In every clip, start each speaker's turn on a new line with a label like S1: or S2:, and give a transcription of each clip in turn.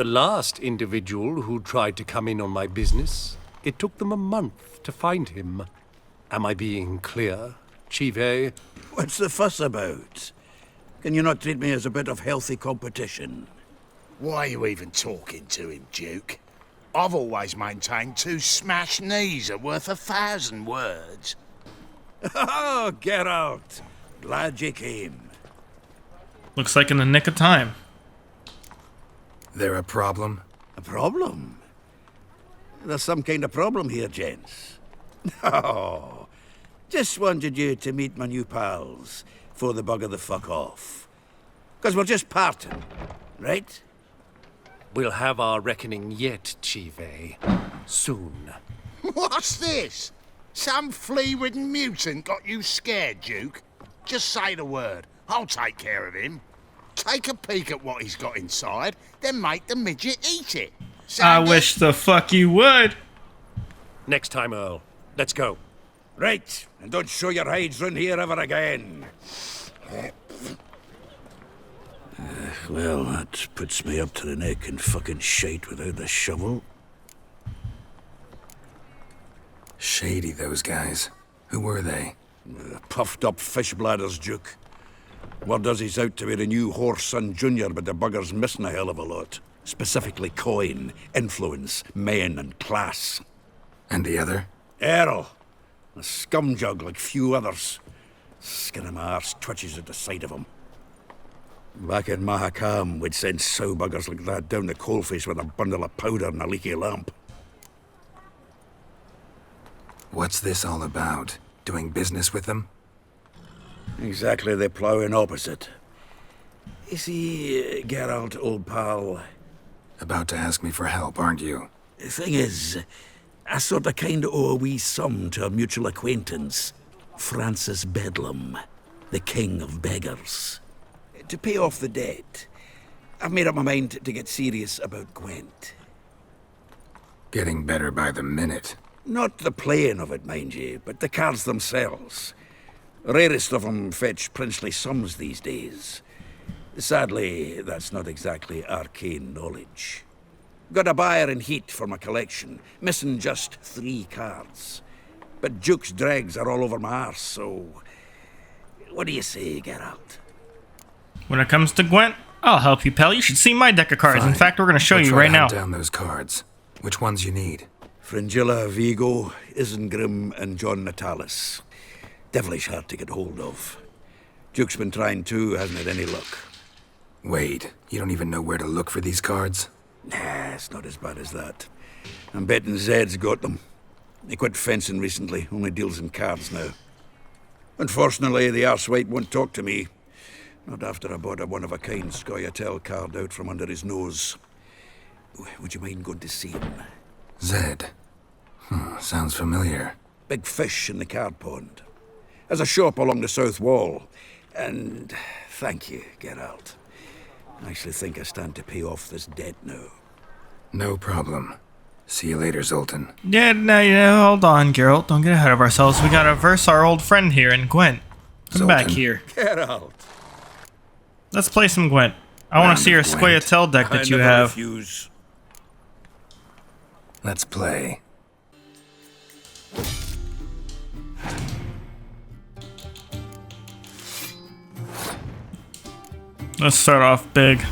S1: The last individual who tried to come in on my business, it took them a month to find him. Am I being clear, Chive?
S2: What's the fuss about? Can you not treat me as a bit of healthy competition?
S3: Why are you even talking to him, Duke? I've always maintained 2 smashed knees are worth 1,000 words.
S2: Oh, Geralt. Glad you came.
S4: Looks like in the nick of time.
S5: There a problem?
S2: A problem? There's some kind of problem here, gents. Oh, just wanted you to meet my new pals before they bugger the fuck off. 'Cause we're just parting, right?
S1: We'll have our reckoning yet, Chive. Soon.
S3: What's this? Some flea-ridden mutant got you scared, Duke? Just say the word. I'll take care of him. Take a peek at what he's got inside, then make the midget eat it.
S4: I wish the fuck you would.
S1: Next time, Earl. Let's go.
S2: Right, and don't show your hides round here ever again. Well, that puts me up to the neck in fucking shite without a shovel.
S5: Shady, those guys. Who were they?
S2: Puffed up fish bladders, Duke. Word does he's out to be the new Whoreson Junior, but the bugger's missing a hell of a lot. Specifically coin, influence, men, and class.
S5: And the other?
S2: Earl. A scumjug like few others. Skin of my arse twitches at the sight of him. Back in Mahakam, we'd send sow buggers like that down the coalface with a bundle of powder and a leaky lamp.
S5: What's this all about? Doing business with them?
S2: Exactly the ploughing opposite. You see, Geralt, old pal...
S5: About to ask me for help, aren't you?
S2: The thing is, I sort of kind of owe a wee sum to a mutual acquaintance. Francis Bedlam, the king of beggars. To pay off the debt, I've made up my mind to get serious about Gwent.
S5: Getting better by the minute.
S2: Not the playing of it, mind you, but the cards themselves. Rarest of them fetch princely sums these days. Sadly, that's not exactly arcane knowledge. Got a buyer in heat for my collection, missing just 3 cards. But Duke's dregs are all over my arse, so... What do you say, Geralt?
S4: When it comes to Gwent, I'll help you, pal. You should see my deck of cards.
S5: Fine.
S4: In fact, we're going to show
S5: We'll
S4: you
S5: try
S4: right
S5: to
S4: now.
S5: hunt down those cards. Which ones you need?
S2: Fringilla, Vigo, Isengrim, and John Natalis. Devilish hard to get hold of. Duke's been trying too, hasn't had any luck.
S5: Wait, you don't even know where to look for these cards?
S2: Nah, it's not as bad as that. I'm betting Zed's got them. He quit fencing recently, only deals in cards now. Unfortunately, the arsewite won't talk to me. Not after I bought a one-of-a-kind Scoia'tael card out from under his nose. Would you mind going to see him?
S5: Zed. Sounds familiar.
S2: Big fish in the card pond. Has a shop along the south wall. And thank you, Geralt. I actually think I stand to pay off this debt now.
S5: No problem. See you later, Zoltan.
S4: Yeah, hold on, Geralt. Don't get ahead of ourselves. We gotta verse our old friend here in Gwent. Come back
S5: Zoltan.
S4: here.
S2: Geralt!
S4: Let's play some Gwent. I want to see your
S5: Gwent.
S4: Scoia'tael deck that
S2: I
S4: you
S2: never
S4: have.
S2: refuse.
S5: Let's play.
S4: Let's start off big.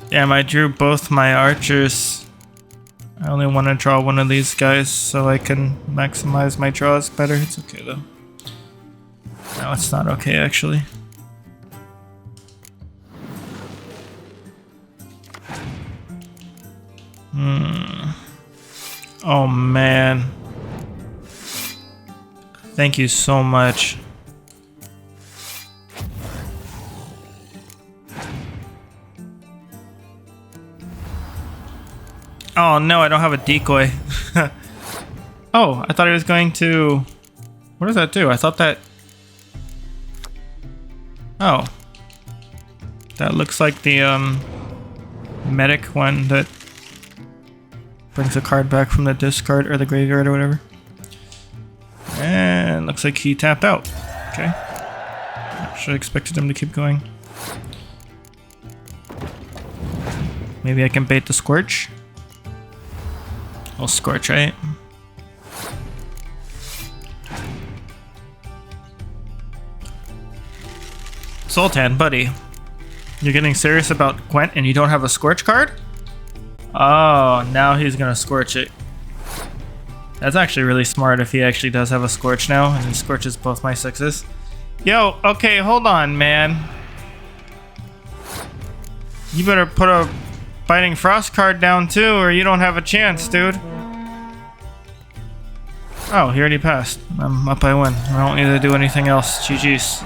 S4: Damn, I drew both my archers. I only want to draw one of these guys so I can maximize my draws better. It's okay though. No, it's not okay actually. Oh man. Thank you so much. Oh no, I don't have a decoy. Oh, I thought he was going to... What does that do? I thought that... Oh. That looks like the medic one that brings a card back from the discard or the graveyard or whatever. And looks like he tapped out. Okay. Should have expected him to keep going. Maybe I can bait the Scorch. I'll Scorch, right? Zoltan, buddy. You're getting serious about Gwent and you don't have a Scorch card? Oh, now he's gonna Scorch it. That's actually really smart if he actually does have a Scorch now and he Scorches both my 6s. Yo, okay, hold on, man. You better put a Biting Frost card down too, or you don't have a chance, dude. Oh, he already passed. I'm up, I win. I don't need to do anything else. GG's.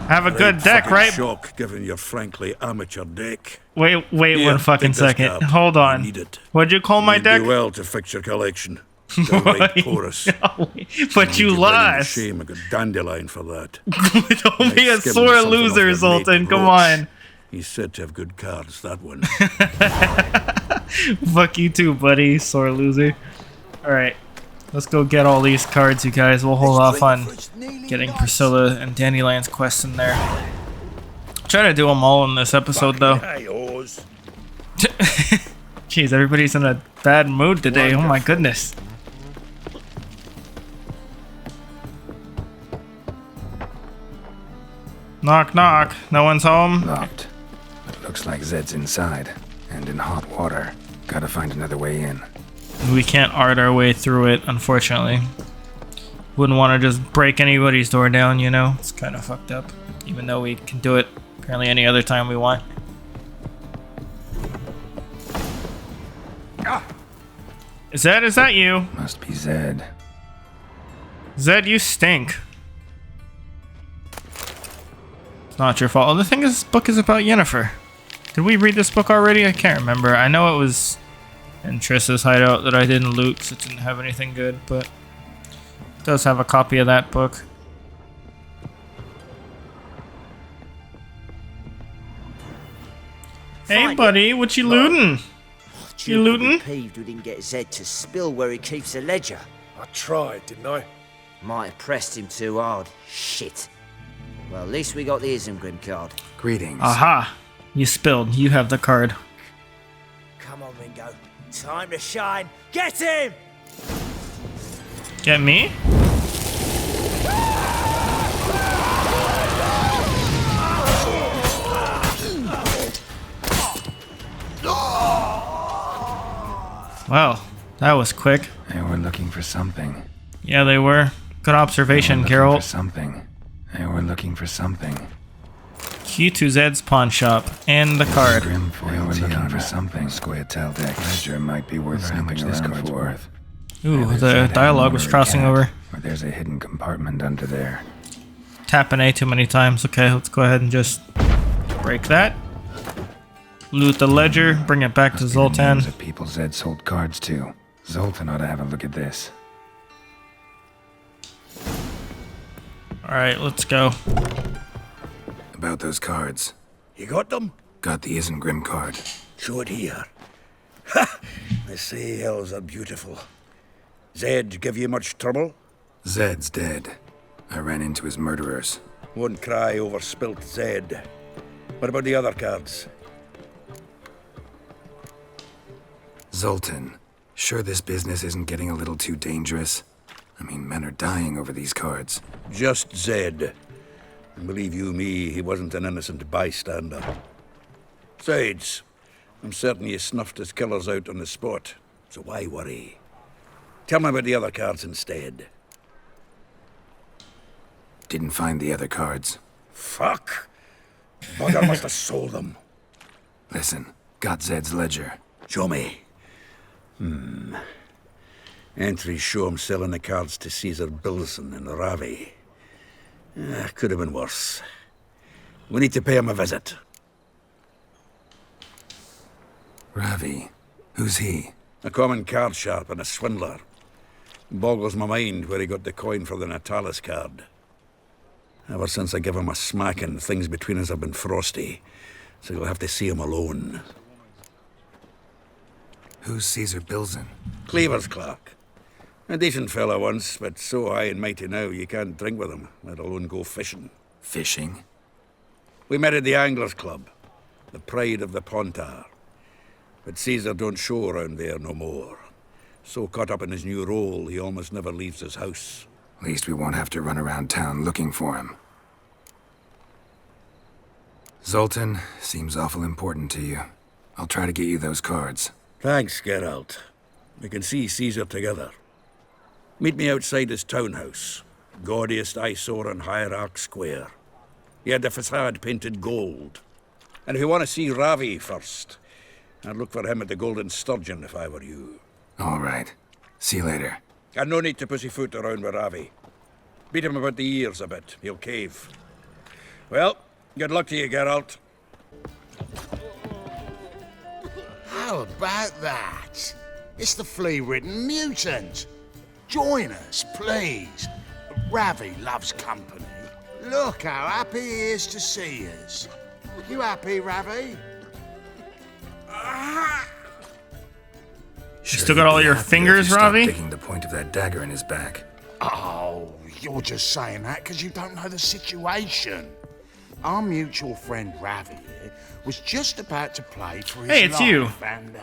S4: Have a good deck, right?
S2: Shock given your frankly amateur deck.
S4: Wait
S2: Here,
S4: one fucking
S2: take this
S4: second.
S2: card.
S4: Hold
S2: I
S4: on.
S2: need it.
S4: What'd you call my
S2: You'd
S4: deck?
S2: do well to fix your collection. Downright porous.
S4: No, but you lost.
S2: Shame, I got dandelion for that.
S4: Don't be a
S2: Nice giving
S4: sore
S2: something off
S4: loser,
S2: your
S4: Zoltan.
S2: mate
S4: Come
S2: Roach.
S4: on.
S2: He's said to have good cards, that one.
S4: Fuck you too, buddy. Sore loser. Alright. Let's go get all these cards, you guys. We'll hold off on getting Priscilla and Dandelion's quests in there. Try to do them all in this episode, though. Jeez, everybody's in a bad mood today. Oh my goodness. Knock, knock. No one's home?
S5: Locked. But looks like Zed's inside. And in hot water. Gotta find another way in.
S4: We can't art our way through it, unfortunately. Wouldn't want to just break anybody's door down, you know? It's kind of fucked up. Even though we can do it apparently any other time we want. Is that you?
S5: Must be Zed.
S4: Zed, you stink. It's not your fault. Oh, the thing is, this book is about Yennefer. Did we read this book already? I can't remember. I know it was in Triss's hideout that I didn't loot because it didn't have anything good, but it does have a copy of that book. Hey, buddy, what you looting? You looting?
S6: Peeved we didn't get Zed to spill where he keeps the ledger.
S1: I tried, didn't I?
S6: Might have pressed him too hard. Shit. Well, at least we got the Isengrim card.
S5: Greetings.
S4: Aha! You spilled. You have the card.
S6: Come on, Ringo. Time to shine. Get him!
S4: Get me? Well, that was quick.
S5: They were looking for something.
S4: Yeah, they were. Good observation, Geralt.
S5: For something. They were looking for something.
S4: Key to Zed's pawn shop and the card.
S5: They were looking for something. Square-tail deck. Ledger might be worth how much this card's worth.
S4: Ooh, the dialogue was crossing over.
S5: Or there's a hidden compartment under there.
S4: Tapping A too many times. Okay, let's go ahead and just break that. Loot the ledger, bring it back to Zoltan.
S5: Names of people Zed sold cards to. Zoltan ought to have a look at this.
S4: Alright, let's go.
S5: About those cards.
S2: You got them?
S5: Got the Isengrim card.
S2: Show it here. Ha! They say elves are beautiful. Zed give you much trouble?
S5: Zed's dead. I ran into his murderers.
S2: Won't cry over spilt Zed. What about the other cards?
S5: Zoltan, sure this business isn't getting a little too dangerous? I mean, men are dying over these cards.
S2: Just Zed. And believe you me, he wasn't an innocent bystander. Besides, I'm certain you snuffed his killers out on the spot, so why worry? Tell me about the other cards instead.
S5: Didn't find the other cards.
S2: Fuck! Bugger must have sold them.
S5: Listen, got Zed's ledger.
S2: Show me. Entries show him selling the cards to Caesar Bilson in Ravi. Could have been worse. We need to pay him a visit.
S5: Ravi, who's he?
S2: A common card sharp and a swindler. Boggles my mind where he got the coin for the Natalis card. Ever since I gave him a smacking, things between us have been frosty, so you'll have to see him alone.
S5: Who's Caesar Bilson?
S2: Cleaver's clerk. A decent fellow once, but so high and mighty now you can't drink with him, let alone go fishing.
S5: Fishing?
S2: We met at the Anglers Club, the pride of the Pontar. But Caesar don't show around there no more. So caught up in his new role, he almost never leaves his house.
S5: At least we won't have to run around town looking for him. Zoltan, seems awful important to you. I'll try to get you those cards.
S2: Thanks, Geralt. We can see Caesar together. Meet me outside his townhouse. Gaudiest eyesore on Hierarch Square. He had the facade painted gold. And if you want to see Ravi first, I'd look for him at the Golden Sturgeon if I were you.
S5: All right. See you later.
S2: And no need to pussyfoot around with Ravi. Beat him about the ears a bit. He'll cave. Well, good luck to you, Geralt.
S3: How about that? It's the flea-ridden mutant. Join us, please. Ravi loves company. Look how happy he is to see us. You happy, Ravi?
S4: You still got all your fingers, Ravi?
S5: Taking the point of that dagger in his back.
S3: Oh, you're just saying that because you don't know the situation. Our mutual friend Ravi here was just about to play for his
S4: Hey, it's you.
S3: life and...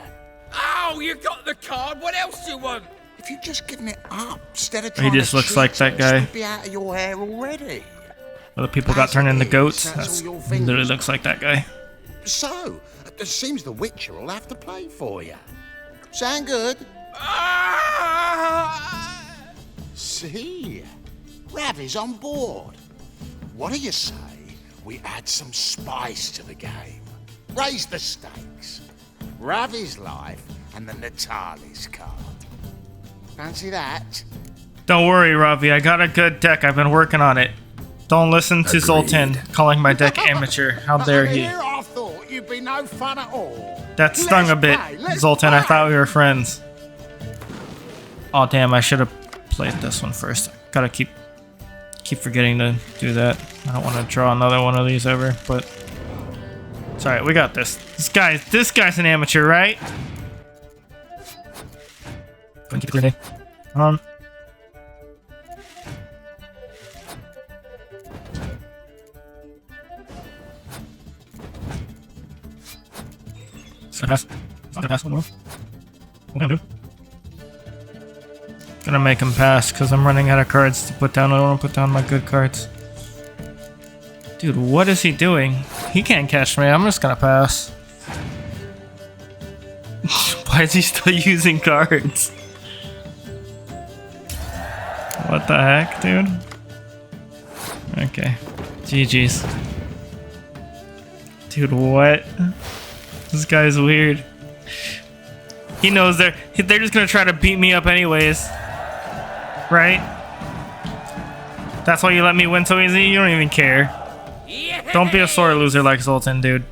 S7: Oh, you got the card. What else do you want?
S3: if you'd just given it up instead of
S4: He
S3: trying
S4: just
S3: to
S4: looks
S3: cheat,
S4: like that guy.
S3: it'd be out of your hair already.
S4: Other people got turned into goats.
S3: That's
S4: That's
S3: all your
S4: literally
S3: fingers.
S4: looks like that guy.
S3: So, it seems the Witcher will have to play for you. Sound good? See? Ravi's on board. What do you say we add some spice to the game? Raise the stakes. Ravi's life and the Natali's card. Fancy that?
S4: Don't worry, Ravi. I got a good deck. I've been working on it. Don't listen to
S5: Agreed.
S4: Zoltan calling my deck amateur. How dare he?
S3: Here I thought you'd be no fun at all.
S4: That stung a bit, Zoltan. I thought we were friends. Oh damn! I should have played this one first. Gotta keep forgetting to do that. I don't want to draw another one of these ever. But it's alright. We got this. This guy's an amateur, right? Go and keep it clear. Gonna make him pass because I'm running out of cards to put down. I don't want to put down my good cards. Dude, what is he doing? He can't catch me. I'm just gonna pass. Why is he still using cards? What the heck, dude? Okay. GG's. Dude, what? This guy's weird. He knows they're just gonna try to beat me up anyways. Right? That's why you let me win so easy? You don't even care. Don't be a sore loser like Zoltan, dude.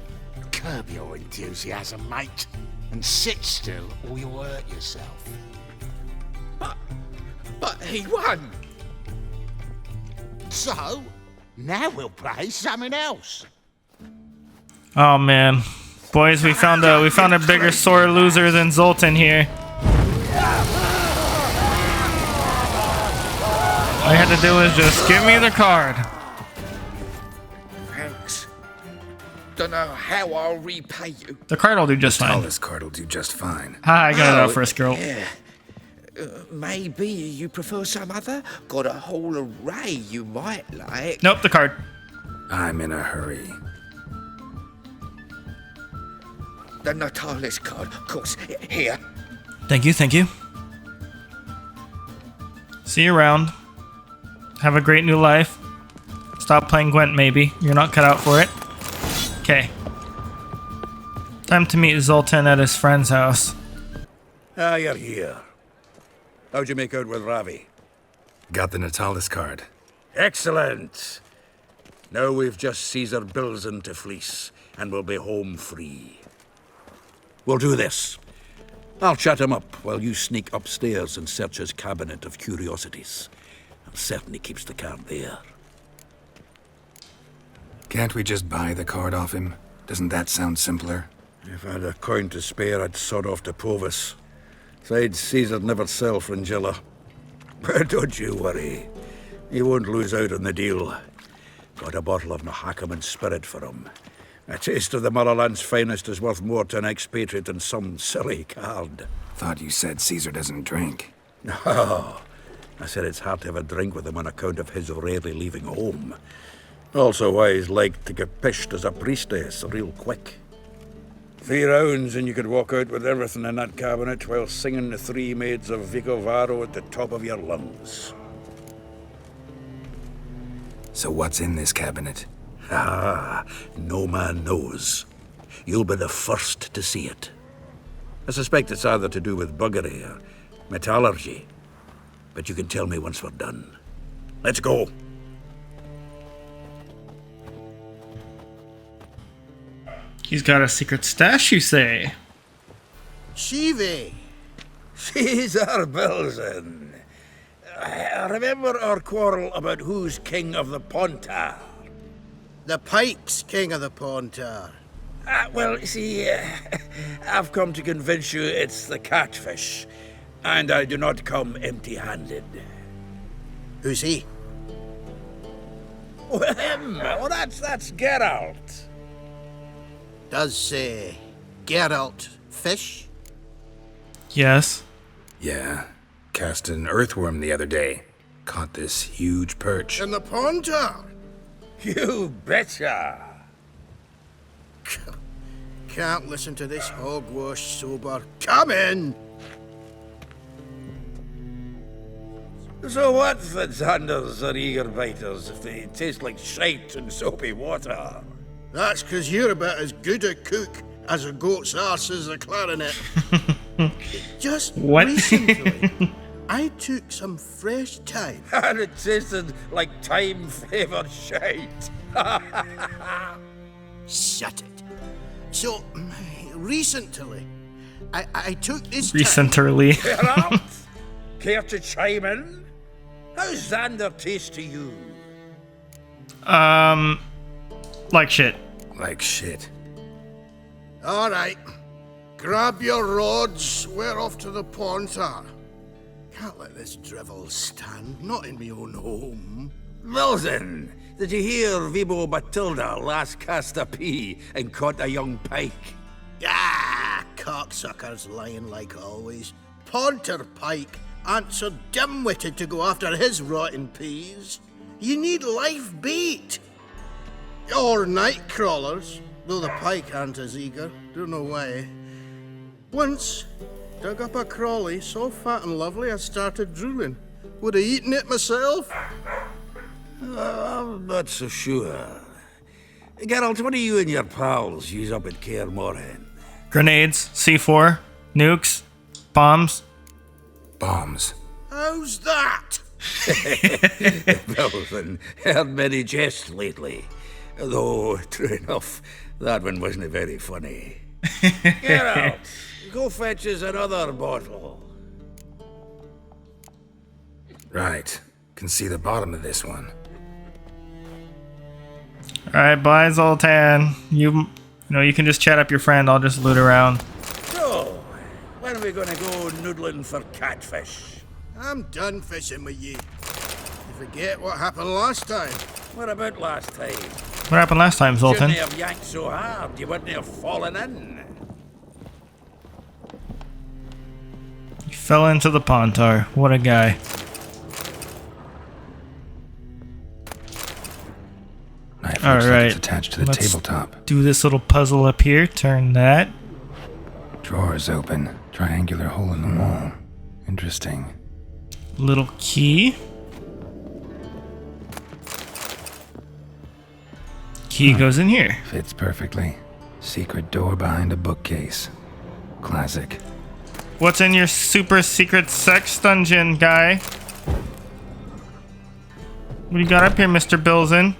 S3: Curb your enthusiasm, mate, and sit still or you'll hurt yourself.
S7: But he won.
S3: So, now we'll play something else.
S4: Oh man. Boys, we found a bigger sore loser than Zoltan here. All you had to do was just give me the card.
S7: Thanks. Don't know how I'll repay you.
S4: The card will do just fine.
S5: This card will do just fine.
S4: Ha, I got it out first, girl.
S7: Yeah. Maybe you prefer some other? Got a whole array you might like.
S4: Nope, the card.
S5: I'm in a hurry.
S7: The Natalis card, of course. Here.
S4: Thank you, thank you. See you around. Have a great new life. Stop playing Gwent, maybe. You're not cut out for it. Okay. Time to meet Zoltan at his friend's house.
S2: Ah, you're here. How'd you make out with Ravi?
S5: Got the Natalis card.
S2: Excellent. Now we've just Caesar Bilzen to fleece, and we'll be home free. We'll do this. I'll chat him up while you sneak upstairs and search his cabinet of curiosities. I'll certainly keeps the card there.
S5: Can't we just buy the card off him? Doesn't that sound simpler?
S2: If I had a coin to spare, I'd sod off to Provis. Besides, Caesar'd never sell Fringilla. But don't you worry. He won't lose out on the deal. Got a bottle of Mahakaman spirit for him. A taste of the motherland's finest is worth more to an expatriate than some silly card.
S5: Thought you said Caesar doesn't drink.
S2: No. I said it's hard to have a drink with him on account of his rarely leaving home. Also why he's like to get pished as a priestess real quick. 3 rounds and you could walk out with everything in that cabinet while singing the 3 Maids of Vicovaro at the top of your lungs.
S5: So what's in this cabinet?
S2: Ah, no man knows. You'll be the first to see it. I suspect it's either to do with buggery or metallurgy. But you can tell me once we're done. Let's go.
S4: He's got a secret stash, you say?
S3: Shivi.
S2: Caesar Belzen. Remember our quarrel about who's king of the Pontar?
S3: The Pike's king of the Pontar.
S2: Well, see, I've come to convince you it's the catfish. And I do not come empty-handed.
S3: Who's he?
S2: Well, him. Oh, that's Geralt.
S3: Does say Geralt fish?
S4: Yes.
S5: Yeah. Cast an earthworm the other day. Caught this huge perch.
S3: In the Pontar?
S2: You betcha.
S3: Can't listen to this hogwash sober. Come in!
S2: So what's the Xanders or eager biters if they taste like shite and soapy water?
S3: That's 'cause you're about as good a cook as a goat's arse is a clarinet. Just
S4: What?
S3: recently, I took some fresh thyme.
S2: And it tasted like time-favoured shite.
S3: Shut it. So, recently, I took this thyme.
S4: Recently.
S2: Geralt, care to chime in? How's Xander taste to you?
S4: Like shit.
S5: Like shit.
S3: All right. Grab your rods. We're off to the Pontar. Can't let this drivel stand. Not in me own home.
S2: Belzen, did you hear Vibo Batilda last cast a pea and caught a young pike?
S3: Ah, cocksuckers lying like always. Pontar Pike aren't so dim-witted to go after his rotten peas. You need live bait. Or night crawlers, though the pike aren't as eager. Don't know why. Once, dug up a crawly so fat and lovely I started drooling. Would have eaten it myself.
S2: I'm not so sure. Geralt, what do you and your pals use up at Kaer Morhen?
S4: Grenades, C4, nukes, bombs.
S5: Bombs.
S3: How's that?
S2: Belzen, heard many jests lately. Though, true enough, that one wasn't very funny. Geralt, go fetch us another bottle.
S5: Right. Can see the bottom of this one.
S4: Alright, bye Zoltan. You can just chat up your friend, I'll just loot around.
S2: So, when are we gonna go noodling for catfish?
S3: I'm done fishing with you. You forget what happened last time.
S2: What about last time?
S4: What happened last time, Zoltan?
S2: Shouldn't have yanked so hard, you wouldn't have fallen in.
S4: He fell into the Pontar. What a guy.
S5: Knife
S4: All
S5: looks like
S4: right.
S5: it's attached to the
S4: Let's
S5: tabletop.
S4: do this little puzzle up here. Turn that.
S5: Drawers open. Triangular hole in the wall. Interesting.
S4: Little key. Key goes in here.
S5: Fits perfectly. Secret door behind a bookcase. Classic.
S4: What's in your super secret sex dungeon, guy? What do you got up here, Mr. Belzen?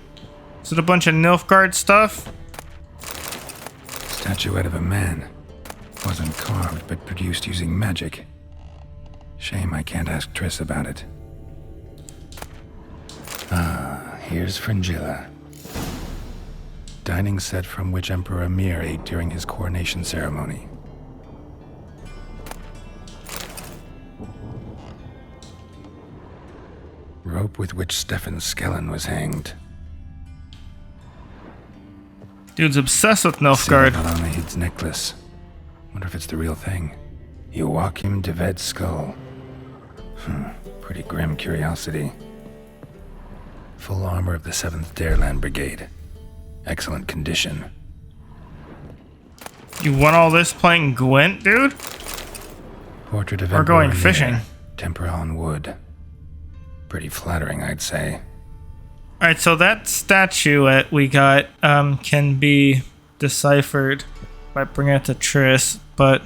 S4: Is it a bunch of Nilfgaard stuff?
S5: Statuette of a man. Wasn't carved, but produced using magic. Shame I can't ask Triss about it. Ah, here's Fringilla. Dining set from which Emperor Emhyr ate during his coronation ceremony. Rope with which Stefan Skellen was hanged.
S4: Dude's obsessed with
S5: Sitting
S4: Nilfgaard.
S5: on Anahid's necklace. Wonder if it's the real thing. Joachim de Ved's skull. Pretty grim curiosity. Full armor of the 7th Dareland Brigade. Excellent condition.
S4: You want all this playing Gwent, dude?
S5: Portrait of
S4: Or
S5: Emperor
S4: going
S5: Emhyr,
S4: fishing.
S5: Tempera on wood. Pretty flattering, I'd say.
S4: Alright, so that statuette we got can be deciphered by bringing it to Triss, but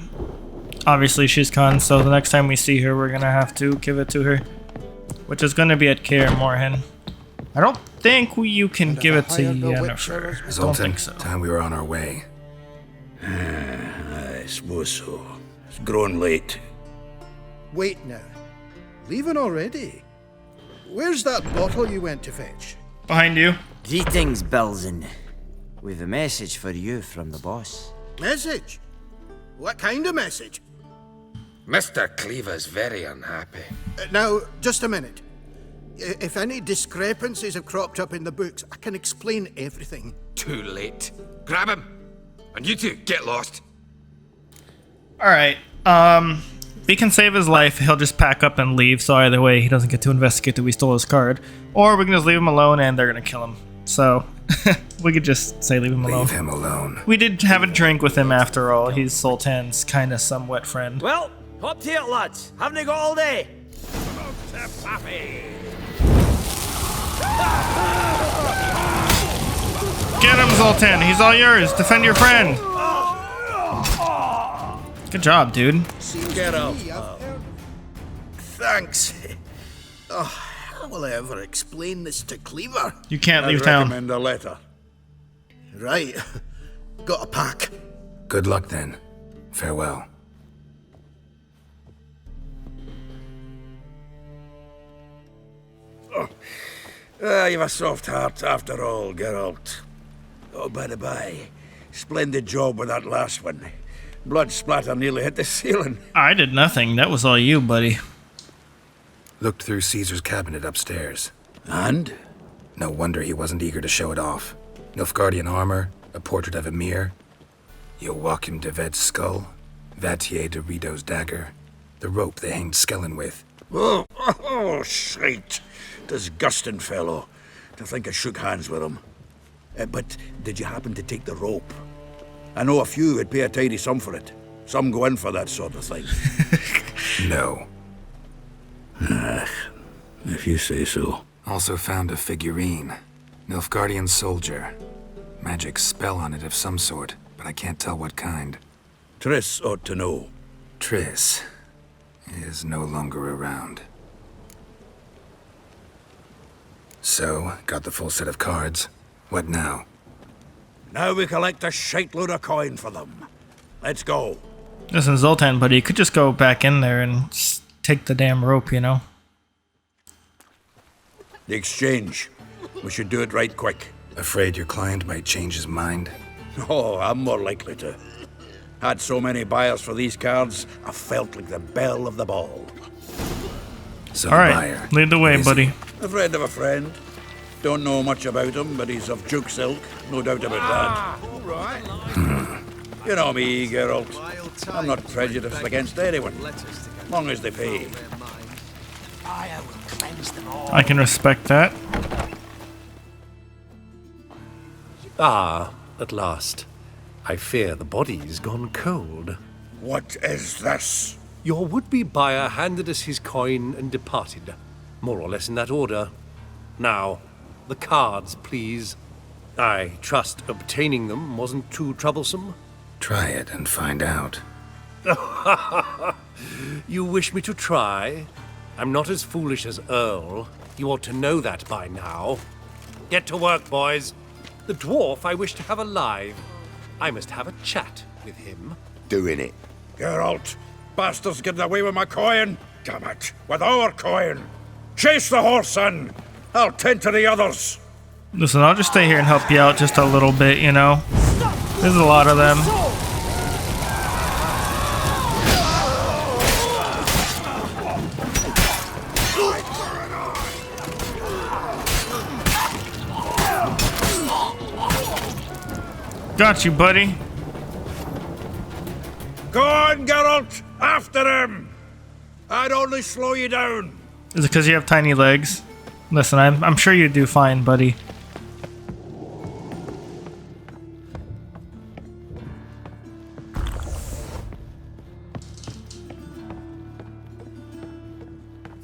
S4: obviously she's gone, so the next time we see her, we're gonna have to give it to her, which is gonna be at Kaer Morhen. I don't think you can give it to Yennefer. I don't
S5: Zoltan,
S4: think so.
S5: time we were on our way.
S2: I suppose so. It's grown late.
S8: Wait now. Leaving already? Where's that bottle you went to fetch?
S4: Behind you.
S6: Greetings, Belzen. We've a message for you from the boss.
S8: Message? What kind of message?
S7: Mr. Cleaver's very unhappy.
S8: Now, just a minute. If any discrepancies have cropped up in the books, I can explain everything.
S7: Too late. Grab him. And you two, get lost.
S4: Alright, we can save his life, he'll just pack up and leave, so either way, he doesn't get to investigate that we stole his card. Or we can just leave him alone and they're gonna kill him. So, we could just say leave him alone.
S5: Leave him alone.
S4: We did have a drink with him after all, he's Sultan's kinda somewhat friend.
S6: Well, hop to it, lads. Haven't you got all day?
S4: Get him, Zoltan, he's all yours, defend your friend! Good job, dude.
S2: Get up. Thanks. Oh, how will I ever explain this to Cleaver?
S4: You can't leave
S2: I'd
S4: town.
S2: recommend a letter. Right. Got a pack.
S5: Good luck then. Farewell.
S2: You've a soft heart after all, Geralt. Oh, by the by, splendid job with that last one. Blood splatter nearly hit the ceiling.
S4: I did nothing, that was all you, buddy.
S5: Looked through Caesar's cabinet upstairs.
S2: And?
S5: No wonder he wasn't eager to show it off. Nilfgaardian armor, a portrait of Emhyr, Joachim de Ved's skull, Vatier de Rideau's dagger, the rope they hanged Skellen with.
S2: Oh, shite. Disgusting fellow. To think I shook hands with him. But did you happen to take the rope? I know a few would pay a tidy sum for it. Some go in for that sort of thing.
S5: No.
S2: If you say so.
S5: Also found a figurine. Nilfgaardian soldier. Magic spell on it of some sort, but I can't tell what kind.
S2: Triss ought to know.
S5: Triss is no longer around. So, got the full set of cards. What now?
S2: Now we collect a shite load of coin for them. Let's go.
S4: Listen, Zoltan, buddy, you could just go back in there and just take the damn rope, you know?
S2: The exchange. We should do it right quick.
S5: Afraid your client might change his mind?
S2: Oh, I'm more likely to. Had so many buyers for these cards, I felt like the belle of the ball.
S5: So
S4: Alright,
S5: buyer.
S4: lead the way,
S5: Is he?
S4: buddy.
S2: A friend of a friend. Don't know much about him, but he's of Duke silk, no doubt about that. You know me, Geralt. I'm not prejudiced against anyone, long as they pay.
S4: I can respect that.
S1: Ah, at last. I fear the body's gone cold.
S2: What is this?
S1: Your would-be buyer handed us his coin and departed, more or less in that order. Now, the cards, please. I trust obtaining them wasn't too troublesome.
S5: Try it and find out.
S1: You wish me to try? I'm not as foolish as Earl. You ought to know that by now. Get to work, boys. The dwarf I wish to have alive. I must have a chat with him.
S3: Doing it.
S2: Geralt, bastards getting away with my coin. Damn it, with our coin. Chase the horse, son. I'll tend to the others.
S4: Listen, I'll just stay here and help you out just a little bit, you know? There's a lot of them. Got you, buddy.
S2: Go on, Geralt! After him! I'd only slow you down.
S4: Is it because you have tiny legs? Listen, I'm sure you do fine, buddy.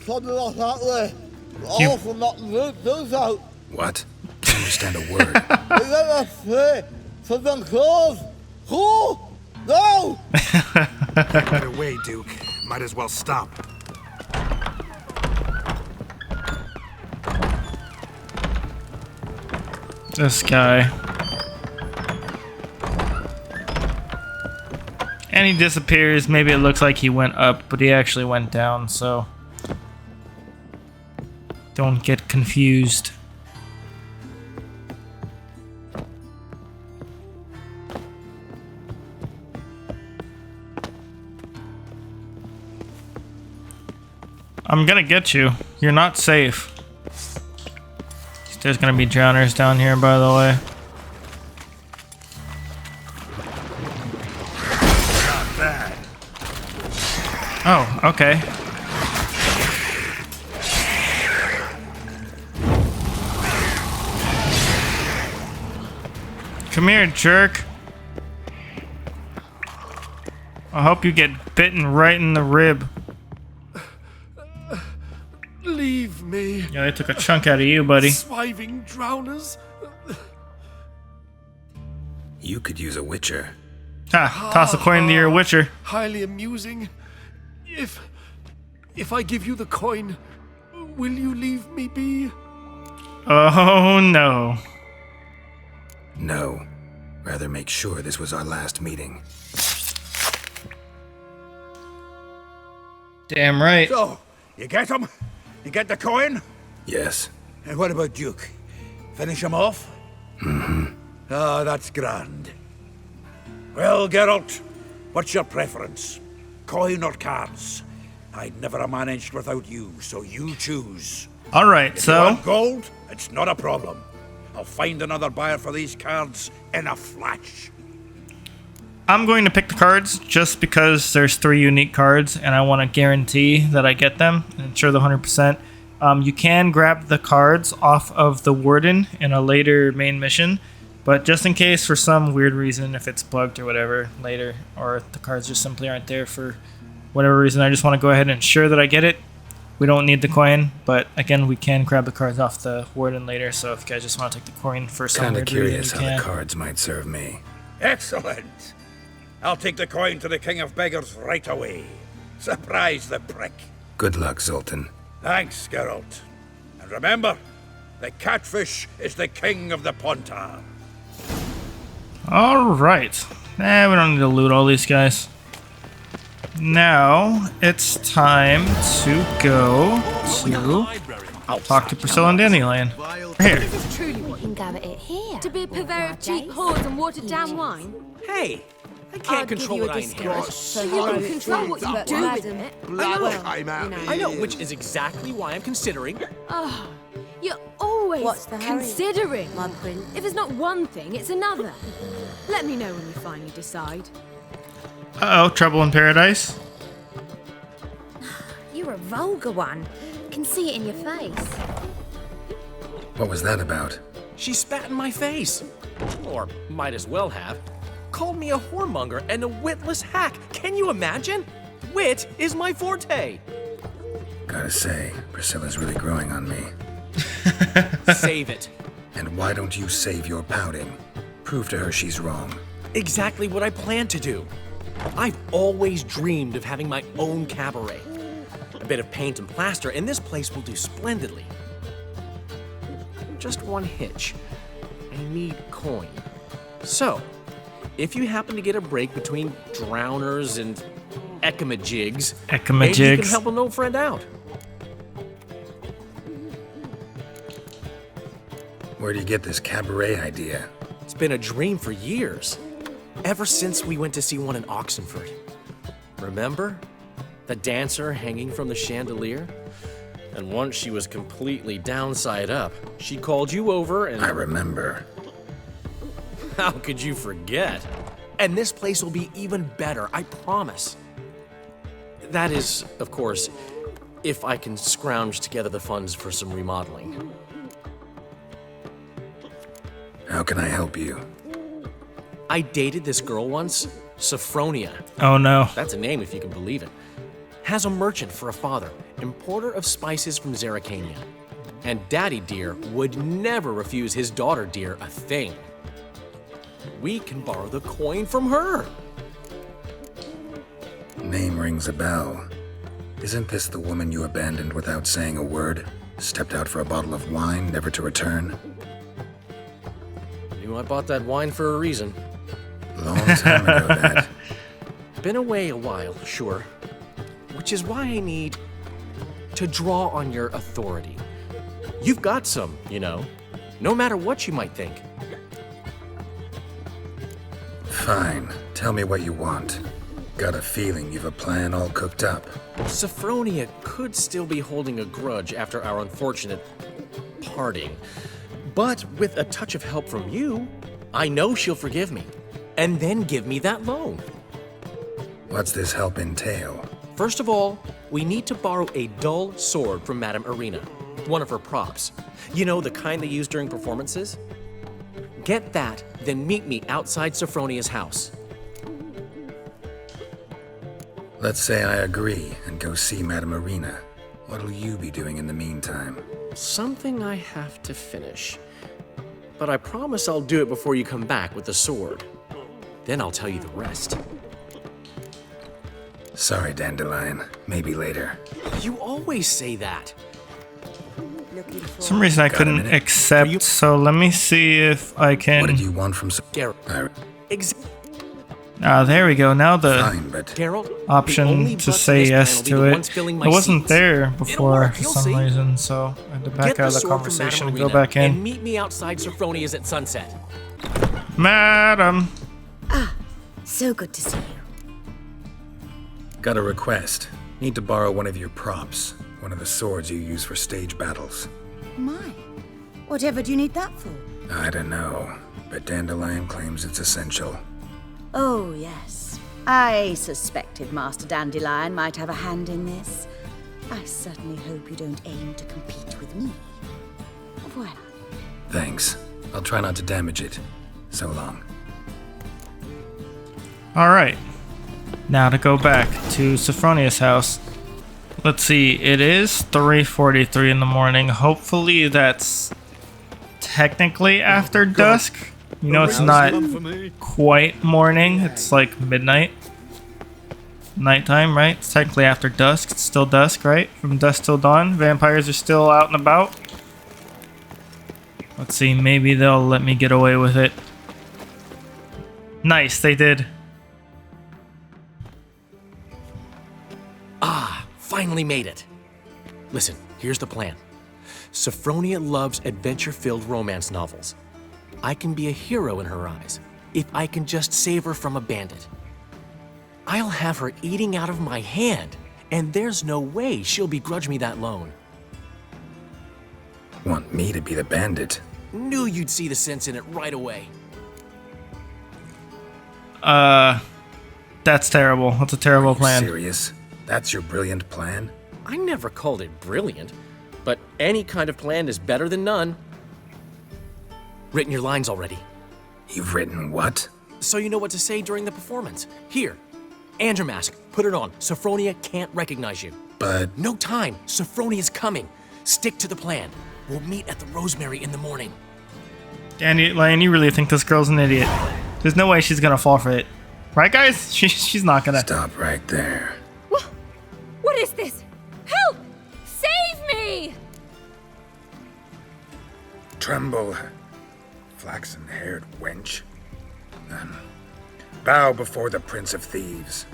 S9: Something like that way. Awful not good, so.
S5: What? Can't understand a word.
S9: You let us say something close. Who? No!
S10: Get away, Duke. Might as well stop.
S4: This guy. And he disappears. Maybe it looks like he went up, but he actually went down, so don't get confused. I'm gonna get you. You're not safe. There's gonna be drowners down here, by the way.
S10: Not bad.
S4: Oh, okay. Come here, jerk. I hope you get bitten right in the rib.
S1: Leave me.
S4: Yeah, they took a chunk out of you, buddy.
S1: Swiving drowners.
S5: You could use a witcher.
S4: Ha! Toss a coin to your witcher.
S1: Highly amusing. If I give you the coin, will you leave me be?
S4: Oh no.
S5: No. Rather make sure this was our last meeting.
S4: Damn right.
S2: So, you get him? You get the coin?
S5: Yes.
S2: And what about Duke? Finish him off?
S5: Mm-hmm.
S2: Ah, that's grand. Well, Geralt, what's your preference? Coin or cards? I'd never have managed without you, so you choose.
S4: Alright,
S2: If
S4: so
S2: you want gold, it's not a problem. I'll find another buyer for these cards in a flash.
S4: I'm going to pick the cards just because there's 3 unique cards and I want to guarantee that I get them and ensure the 100%. You can grab the cards off of the warden in a later main mission, but just in case for some weird reason, if it's bugged or whatever later, or the cards just simply aren't there for whatever reason, I just want to go ahead and ensure that I get it. We don't need the coin, but again, we can grab the cards off the warden later, so if you guys just want to take the coin for some
S5: Kinda
S4: weird
S5: curious
S4: reason,
S5: how
S4: you
S5: the
S4: can.
S5: cards might serve me.
S2: Excellent. I'll take the coin to the King of Beggars right away. Surprise the prick.
S5: Good luck, Zoltan.
S2: Thanks, Geralt. And remember, the catfish is the king of the Pontar.
S4: Alright. We don't need to loot all these guys. Now, it's time to go to... I'll talk to Priscilla and Dandelion. Here.
S11: Is this truly what you can gather it here?
S12: To be a purveyor of cheap whores and watered down wine?
S1: Hey, I can't control what I inherit.
S12: You can control what you do with it.
S1: I know, which is exactly why I'm considering.
S12: Oh, you're always
S11: What's the hurry?
S12: considering.
S11: My prince.
S12: If it's not one thing, it's another. Let me know when you finally decide.
S4: Uh-oh, trouble in paradise.
S11: You're a vulgar one. Can see it in your face.
S5: What was that about?
S1: She spat in my face. Or might as well have. Called me a whoremonger and a witless hack. Can you imagine? Wit is my forte.
S5: Gotta say, Priscilla's really growing on me.
S1: Save it.
S5: And why don't you save your pouting? Prove to her she's wrong.
S1: Exactly what I plan to do. I've always dreamed of having my own cabaret. A bit of paint and plaster, and this place will do splendidly. Just one hitch. I need coin. So, if you happen to get a break between drowners and ecamajigs, maybe you can help an old friend out.
S5: Where do you get this cabaret idea?
S1: It's been a dream for years. Ever since we went to see one in Oxenfurt. Remember? The dancer hanging from the chandelier? And once she was completely downside up, she called you over and...
S5: I remember.
S13: How could you forget? And this place will be even better, I promise. That is, of course, if I can scrounge together the funds for some remodeling.
S5: How can I help you?
S13: I dated this girl once, Sophronia.
S4: Oh no.
S13: That's a name if you can believe it. Has a merchant for a father, importer of spices from Zerrikania. And Daddy Dear would never refuse his daughter Dear a thing. We can borrow the coin from her.
S5: Name rings a bell. Isn't this the woman you abandoned without saying a word? Stepped out for a bottle of wine, never to return?
S13: Knew I bought that wine for a reason.
S5: Long time ago, that.
S13: Been away a while, sure. Which is why I need to draw on your authority. You've got some, you know, no matter what you might think.
S5: Fine. Tell me what you want. Got a feeling you've a plan all cooked up.
S13: Sophronia could still be holding a grudge after our unfortunate parting. But with a touch of help from you, I know she'll forgive me. And then give me that loan.
S5: What's this help entail?
S13: First of all, we need to borrow a dull sword from Madame Irina, one of her props. You know, the kind they use during performances? Get that, then meet me outside Sophronia's house.
S5: Let's say I agree and go see Madame Irina. What'll you be doing in the meantime?
S13: Something I have to finish. But I promise I'll do it before you come back with the sword. Then I'll tell you the rest.
S5: Sorry, Dandelion. Maybe later.
S13: You always say that.
S4: For some reason I couldn't accept, so let me see if I can...
S5: What did you want from...
S13: Geralt.
S4: There we go. Now the
S5: Fine, but
S13: Geralt,
S4: option to say yes to it. It wasn't there before for some reason, so I had to back out of the conversation and go back in.
S13: And meet me outside Sophronia's at sunset.
S4: Madam!
S11: Ah, so good to see you.
S5: Got a request. Need to borrow one of your props. One of the swords you use for stage battles.
S11: My, whatever do you need that for?
S5: I don't know, but Dandelion claims it's essential.
S14: Oh, yes. I suspected Master Dandelion might have a hand in this. I certainly hope you don't aim to compete with me. Voilà.
S5: Thanks. I'll try not to damage it. So long.
S4: Alright. Now to go back to Sophronia's house. Let's see, it is 3:43 in the morning. Hopefully that's technically after dusk. You know, it's not quite morning. It's like midnight. Nighttime, right? It's technically after dusk. It's still dusk, right? From dusk till dawn. Vampires are still out and about. Let's see, maybe they'll let me get away with it. Nice, they did.
S13: Finally made it. Listen, here's the plan. Sophronia loves adventure-filled romance novels. I can be a hero in her eyes if I can just save her from a bandit. I'll have her eating out of my hand, and there's no way she'll begrudge me that loan.
S5: Want me to be the bandit?
S13: Knew you'd see the sense in it right away.
S4: That's terrible. That's a terrible plan.
S5: Serious? That's your brilliant plan?
S13: I never called it brilliant, but any kind of plan is better than none. Written your lines already.
S5: You've written what?
S13: So you know what to say during the performance. Here, and your mask. Put it on. Sophronia can't recognize you.
S5: But...
S13: No time. Sophronia's coming. Stick to the plan. We'll meet at the Rosemary in the morning.
S4: Dandelion, you really think this girl's an idiot? There's no way she's gonna fall for it. Right, guys? She's not gonna.
S5: Stop right there.
S12: What is this? Help! Save me!
S5: Tremble, flaxen-haired wench. Bow before the Prince of Thieves.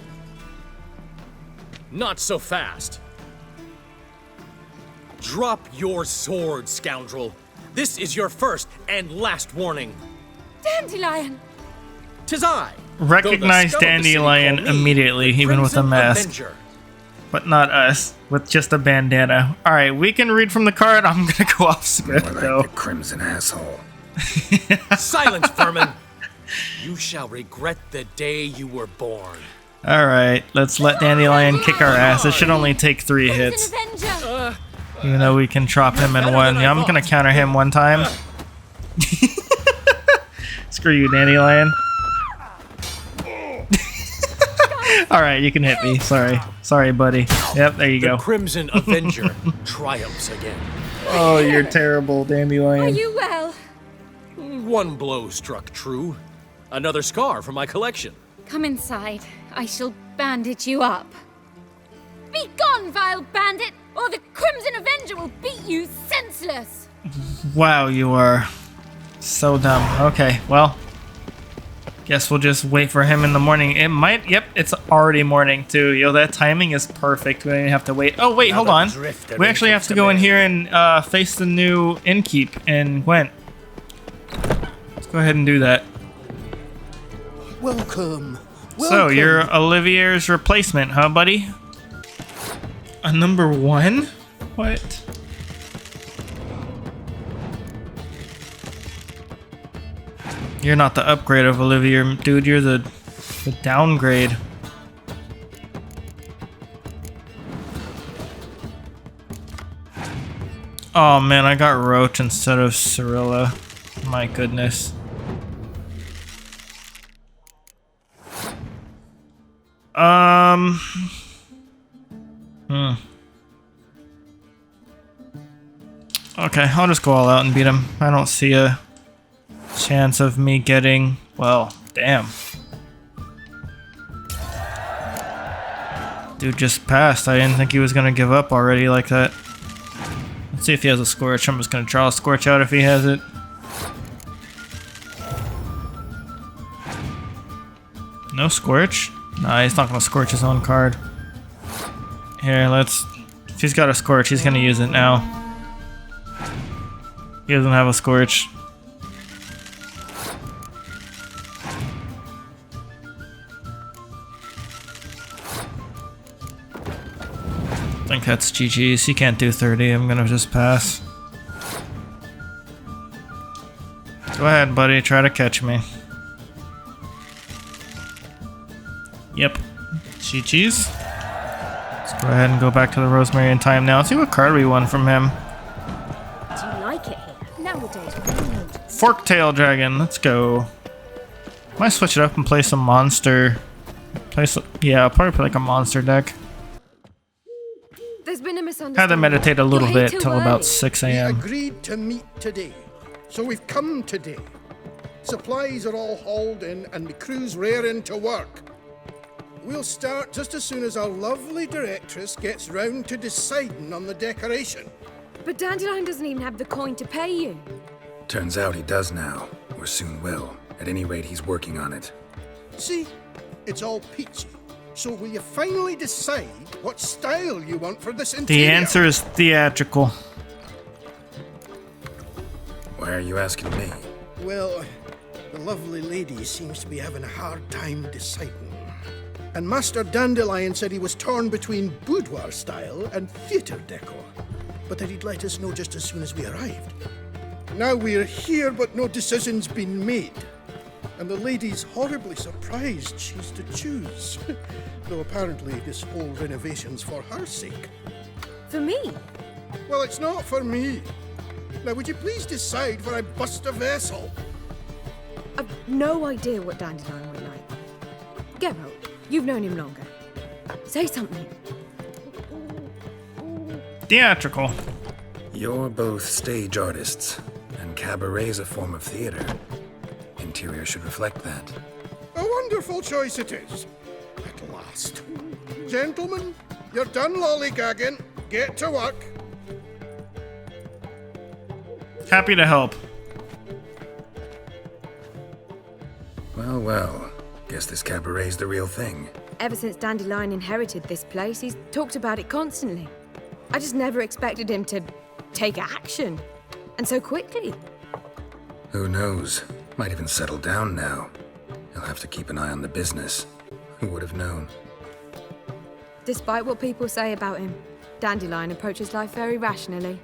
S13: Not so fast. Drop your sword, scoundrel. This is your first and last warning.
S12: Dandelion!
S13: 'Tis I.
S4: Recognize Dandelion immediately, even with a mask.
S13: Avenger.
S4: But not us, with just a bandana. Alright, we can read from the card. I'm gonna go off script,
S5: More like
S4: though.
S5: the crimson asshole.
S13: Silence, vermin! You shall regret the day you were born.
S4: Alright, let's let Dandelion kick our ass. It should only take 3 hits. Even though we can drop him in one. Yeah, I'm gonna counter him one time. Screw you, Dandelion. Alright, you can hit me. Sorry. Sorry, buddy. Yep, there you go.
S13: The Crimson Avenger triumphs again.
S4: Oh, you're terrible, Dandelion.
S12: Are you well?
S13: One blow struck true. Another scar from my collection.
S12: Come inside. I shall bandage you up. Be gone, vile bandit, or the Crimson Avenger will beat you senseless.
S4: Wow, you are so dumb. Okay, well, guess we'll just wait for him in the morning. It might, yep, it's already morning too. Yo, that timing is perfect. We don't even have to wait. Oh, wait, hold on. We actually have to go in here and face the new innkeep in Gwent. Let's go ahead and do that.
S8: Welcome.
S4: So, you're Olivier's replacement, huh, buddy? A number 1? What? You're not the upgrade of Olivier, dude. You're the downgrade. Oh man, I got Roach instead of Cirilla. My goodness. Okay, I'll just go all out and beat him. I don't see a chance of me getting... Well, damn. Dude just passed. I didn't think he was gonna give up already like that. Let's see if he has a Scorch. I'm just gonna draw a Scorch out if he has it. No Scorch? Nah, he's not gonna Scorch his own card. Here, let's... If he's got a Scorch, he's gonna use it now. He doesn't have a Scorch. I think that's GG's. He can't do 30. I'm gonna just pass. Go ahead, buddy. Try to catch me. Yep. GG's. Let's go ahead and go back to the Rosemary in time now. Let's see what card we won from him.
S12: Do you like it here? Nowadays,
S4: Forktail Dragon. Let's go. Might switch it up and play some monster. Yeah, I'll probably play like a monster deck.
S12: There's been a misunderstanding.
S4: Had to meditate a little
S12: You're
S4: bit
S12: here
S4: till
S12: too
S4: about
S12: early.
S4: 6
S8: We
S4: a.m.
S8: agreed to meet today, so we've come today. Supplies are all hauled in and the crew's raring to work. We'll start just as soon as our lovely directress gets round to deciding on the decoration.
S12: But Dandelion doesn't even have the coin to pay you.
S5: Turns out he does now, or soon will. At any rate, he's working on it.
S8: See, it's all peachy. So will you finally decide what style you want for this interior?
S4: The answer is theatrical.
S5: Why are you asking me?
S8: Well, the lovely lady seems to be having a hard time deciding. And Master Dandelion said he was torn between boudoir style and theatre decor, but that he'd let us know just as soon as we arrived. Now we're here, but no decision's been made. And the lady's horribly surprised she's to choose. Though apparently this whole renovation's for her sake.
S12: For me?
S8: Well, it's not for me. Now, would you please decide where I bust a vessel?
S12: I've no idea what Dandelion would like. Geralt, you've known him longer. Say something.
S4: Theatrical.
S5: You're both stage artists, and cabaret's a form of theater. Interior should reflect that.
S8: A wonderful choice it is. At last. Gentlemen, you're done lollygagging. Get to work.
S4: Happy to help.
S5: Well, well. Guess this cabaret's the real thing.
S12: Ever since Dandelion inherited this place, he's talked about it constantly. I just never expected him to take action. And so quickly.
S5: Who knows? Might even settle down now. He'll have to keep an eye on the business. Who would have known?
S12: Despite what people say about him, Dandelion approaches life very rationally.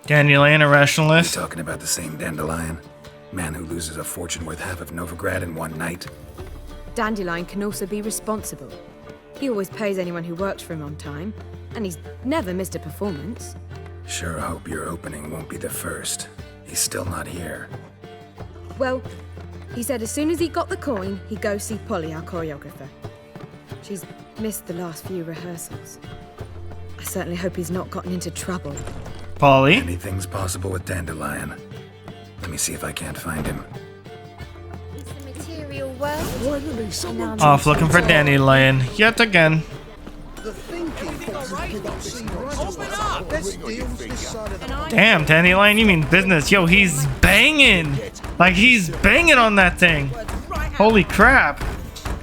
S4: Dandelion, a rationalist.
S5: You talking about the same dandelion? Man who loses a fortune worth half of Novigrad in one night.
S15: Dandelion can also be responsible. He always pays anyone who works for him on time, and he's never missed a performance.
S5: Sure hope your opening won't be the first. He's still not here.
S15: Well, he said as soon as he got the coin, he'd go see Polly, our choreographer. She's missed the last few rehearsals. I certainly hope he's not gotten into trouble.
S4: Polly?
S5: Anything's possible with Dandelion. Let me see if I can't find him.
S12: It's the material world.
S4: Off looking for Dandelion yet again. Damn, Dandelion, you mean business. Yo, he's banging. Like, he's banging on that thing. Holy crap.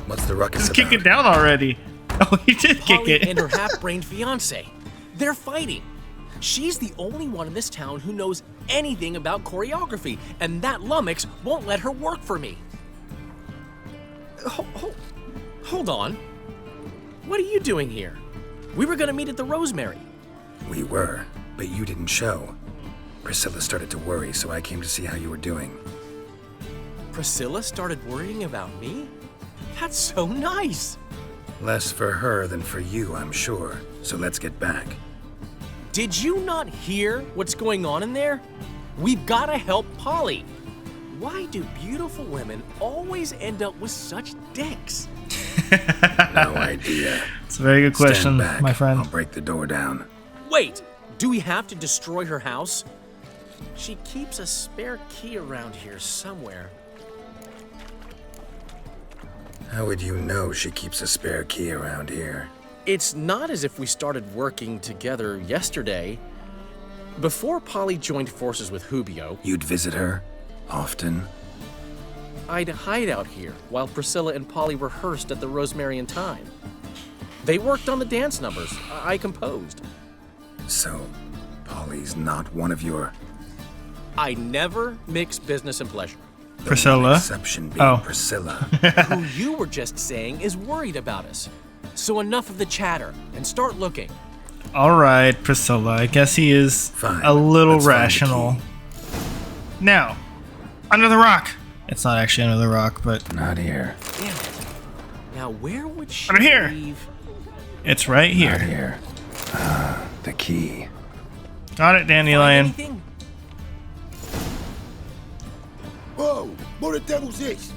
S5: What's the ruckus
S4: Just kick it down already. Oh, he did kick
S13: Polly
S4: it.
S13: and her half-brained fiancé. They're fighting. She's the only one in this town who knows anything about choreography, and that lummox won't let her work for me. Hold on. What are you doing here? We were gonna meet at the Rosemary.
S5: We were, but you didn't show. Priscilla started to worry, so I came to see how you were doing.
S13: Priscilla started worrying about me? That's so nice.
S5: Less for her than for you, I'm sure. So let's get back.
S13: Did you not hear what's going on in there? We've gotta help Polly. Why do beautiful women always end up with such dicks?
S5: No idea.
S4: It's a very good question,
S5: Stand back.
S4: my friend.
S5: I'll break the door down.
S13: Wait, do we have to destroy her house? She keeps a spare key around here somewhere.
S5: How would you know she keeps a spare key around here?
S13: It's not as if we started working together yesterday. Before Polly joined forces with Hubio,
S5: You'd visit her? Often?
S13: I'd hide out here while Priscilla and Polly rehearsed at the Rosemary in time. They worked on the dance numbers I composed.
S5: So, Polly's not one of your...
S13: I never mix business and pleasure.
S4: Priscilla.
S5: Exception being Priscilla.
S13: Who you were just saying is worried about us. So enough of the chatter and start looking.
S4: All right, Priscilla. I guess he is a little rational. Now, under the rock. It's not actually under the rock, but
S5: not here.
S13: Damn it. Now where would she
S4: under here.
S13: leave?
S4: It's right here.
S5: Not here. The key.
S4: Got it, Dandelion.
S16: Whoa! What the devil's this?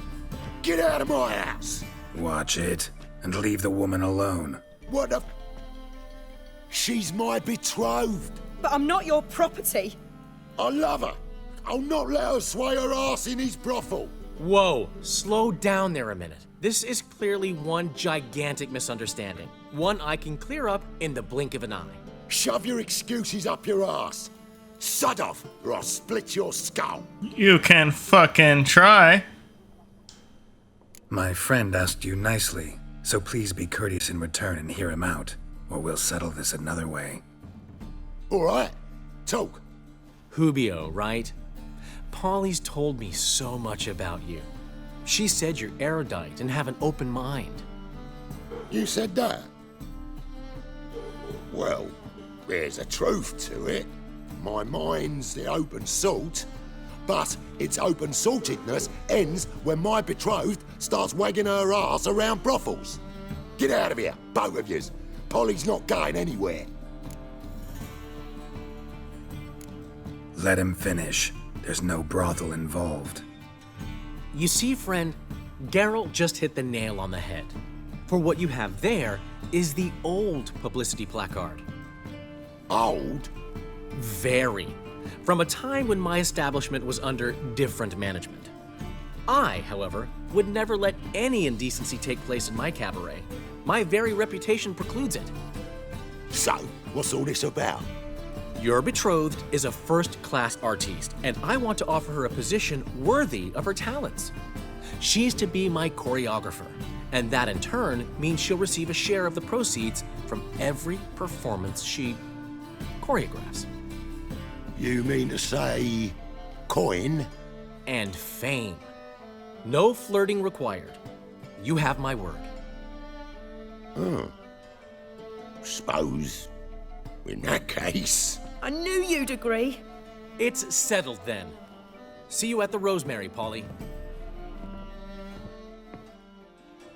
S16: Get out of my house!
S5: Watch it, and leave the woman alone.
S16: What the... She's my betrothed.
S15: But I'm not your property.
S16: I love her. I'll not let her sway her ass in his brothel.
S13: Whoa, slow down there a minute. This is clearly one gigantic misunderstanding. One I can clear up in the blink of an eye.
S16: Shove your excuses up your ass. Sod off, or I'll split your skull.
S4: You can fucking try.
S5: My friend asked you nicely, so please be courteous in return and hear him out, or we'll settle this another way.
S16: All right, talk.
S13: Hubio, right? Polly's told me so much about you. She said you're erudite and have an open mind.
S16: You said that? Well, there's a truth to it. My mind's the open salt, but its open saltedness ends when my betrothed starts wagging her ass around brothels. Get out of here, both of yous. Polly's not going anywhere.
S5: Let him finish. There's no brothel involved.
S13: You see, friend, Geralt just hit the nail on the head. For what you have there is the old publicity placard.
S16: Old?
S13: Very. From a time when my establishment was under different management. I, however, would never let any indecency take place in my cabaret. My very reputation precludes it.
S16: So, what's all this about?
S13: Your betrothed is a first-class artiste, and I want to offer her a position worthy of her talents. She's to be my choreographer, and that in turn means she'll receive a share of the proceeds from every performance she choreographs.
S16: You mean to say coin?
S13: And fame. No flirting required. You have my word.
S16: Suppose, in that case...
S15: I knew you'd agree.
S13: It's settled then. See you at the Rosemary, Polly.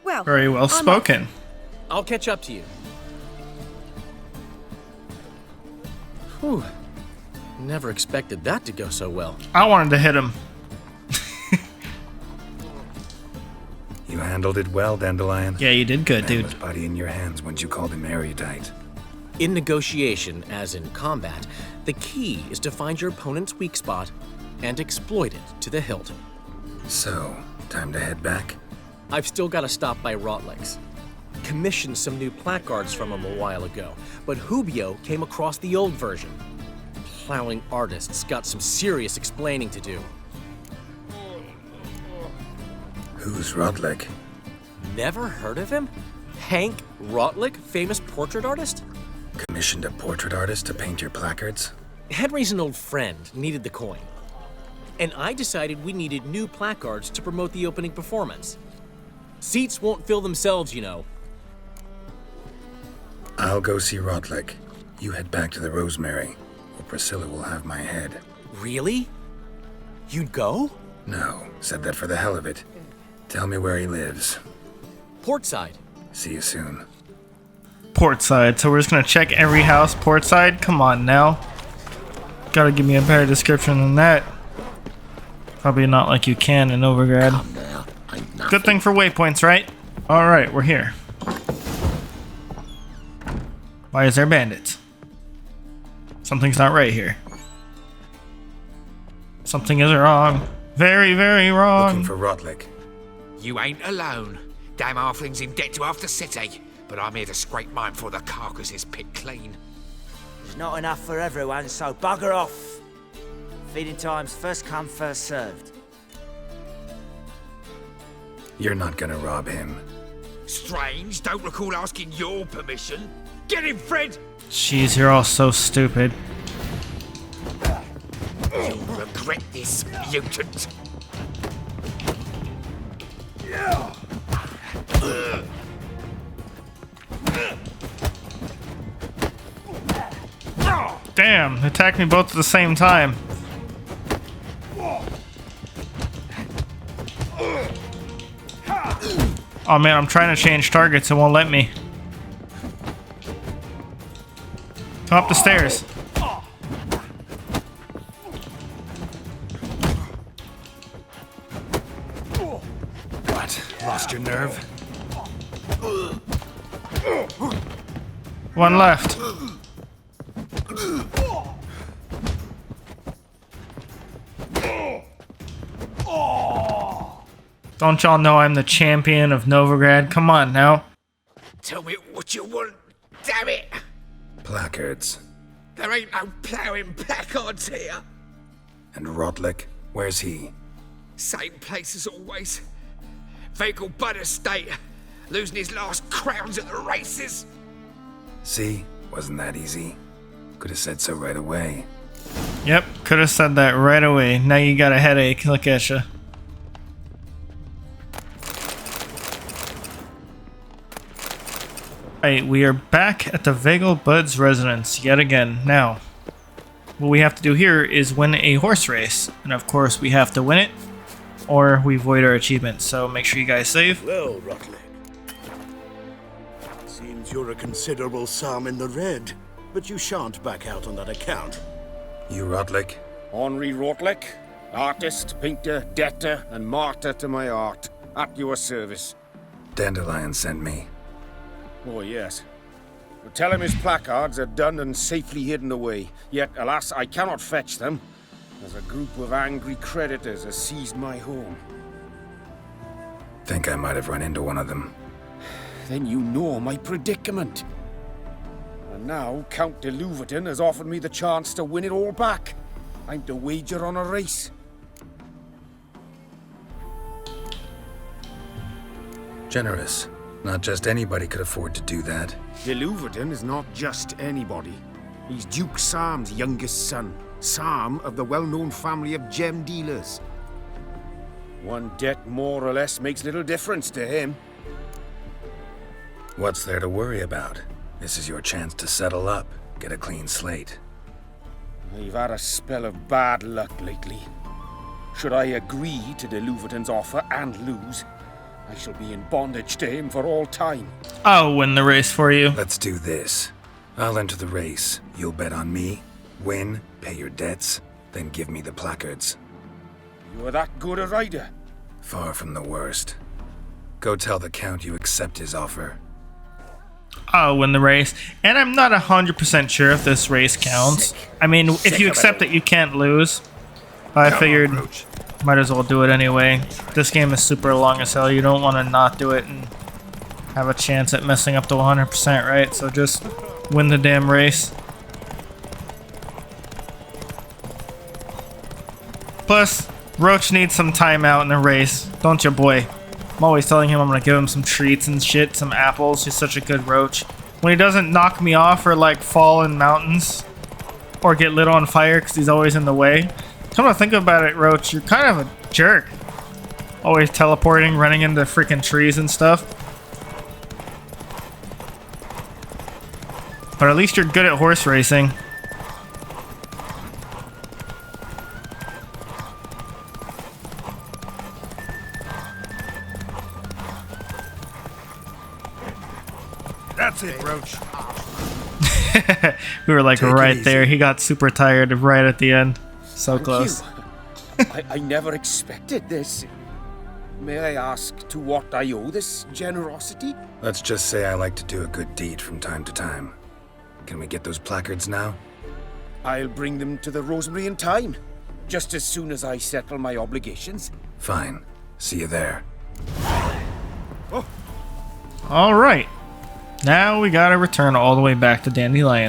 S11: Well,
S4: Very well spoken.
S13: I'll catch up to you. Whew. Never expected that to go so well.
S4: I wanted to hit him.
S5: You handled it well, Dandelion.
S4: Yeah, you did good, dude.
S5: Was body in your hands once you called him erudite.
S13: In negotiation, as in combat, the key is to find your opponent's weak spot and exploit it to the hilt.
S5: So, time to head back?
S13: I've still got to stop by Rotlick's. Commissioned some new placards from him a while ago, but Hubio came across the old version. Plowing artists got some serious explaining to do.
S5: Who's Rotlick?
S13: Never heard of him? Hank Rotlick, famous portrait artist?
S5: Commissioned a portrait artist to paint your placards?
S13: Henry's an old friend, needed the coin. And I decided we needed new placards to promote the opening performance. Seats won't fill themselves, you know.
S5: I'll go see Rotlick. You head back to the Rosemary, or Priscilla will have my head.
S13: Really? You'd go?
S5: No, said that for the hell of it. Tell me where he lives.
S13: Portside.
S5: See you soon.
S4: Portside. So we're just gonna check every house portside? Come on now. Gotta give me a better description than that. Probably not like you can in Novigrad. Good thing for waypoints, right? Alright, we're here. Why is there bandits? Something's not right here. Something is wrong. Very, very wrong.
S5: Looking for Rotlick.
S7: You ain't alone. Damn halfling's in debt to half the city, but I'm here to scrape mine before the carcass is picked clean.
S6: There's not enough for everyone, so bugger off. Feeding time's first come, first served.
S5: You're not gonna rob him.
S7: Strange, don't recall asking your permission. Get him, Fred!
S4: Jeez, you're all so stupid.
S7: You'll regret this, mutant.
S4: Damn, they attacked me both at the same time. Oh man, I'm trying to change targets, it won't let me. Come up the stairs.
S2: What? Lost your nerve?
S4: One left. Don't y'all know I'm the champion of Novigrad? Come on now.
S7: Tell me what you want, damn it!
S5: Placards.
S7: There ain't no ploughing placards here.
S5: And Rotlick? Where's he?
S7: Same place as always. Vehicle Bud Estate. Losing his last crowns at the races.
S5: See? Wasn't that easy? Could have said so right away.
S4: Yep, could have said that right away. Now you got a headache. Look at ya. Alright, we are back at the Vegal Bud's residence yet again. Now, what we have to do here is win a horse race. And of course, we have to win it, or we void our achievement. So make sure you guys save.
S8: Well, Rotlick. Seems you're a considerable sum in the red, but you shan't back out on that account.
S5: You Rotlick?
S17: Henri Rotlick, artist, painter, debtor, and martyr to my art. At your service.
S5: Dandelion sent me.
S17: Oh, yes. Well, tell him his placards are done and safely hidden away. Yet, alas, I cannot fetch them, as a group of angry creditors has seized my home.
S5: Think I might have run into one of them.
S17: Then you know my predicament. And now, Count de Louverton has offered me the chance to win it all back. I'm to wager on a race.
S5: Generous. Not just anybody could afford to do that.
S17: De Louverton is not just anybody. He's Duke Sam's youngest son. Sam of the well-known family of gem dealers. One debt more or less makes little difference to him.
S5: What's there to worry about? This is your chance to settle up, get a clean slate.
S17: I've had a spell of bad luck lately. Should I agree to the Luverton's offer and lose, I shall be in bondage to him for all time.
S4: I'll win the race for you.
S5: Let's do this. I'll enter the race. You'll bet on me, win, pay your debts, then give me the placards.
S17: You're that good a rider?
S5: Far from the worst. Go tell the Count you accept his offer.
S4: I'll win the race. And I'm not 100% sure if this race counts. I mean, if you accept it, you can't lose. But I figured might as well do it anyway. This game is super long as hell. You don't want to not do it and have a chance at messing up to 100%, right? So just win the damn race. Plus, Roach needs some time out in the race, don't you, boy? I'm always telling him I'm gonna give him some treats and shit, some apples. He's such a good Roach. When he doesn't knock me off or like fall in mountains or get lit on fire because he's always in the way. Come to think about it, Roach, you're kind of a jerk. Always teleporting, running into freaking trees and stuff. But at least you're good at horse racing.
S10: That's it, Roach.
S4: We were like right there. He got super tired right at the end. So close.
S17: I never expected this. May I ask to what I owe this generosity?
S5: Let's just say I like to do a good deed from time to time. Can we get those placards now?
S17: I'll bring them to the Rosemary in time, just as soon as I settle my obligations.
S5: Fine. See you there.
S4: All right. Now we gotta return all the way back to Dandelion.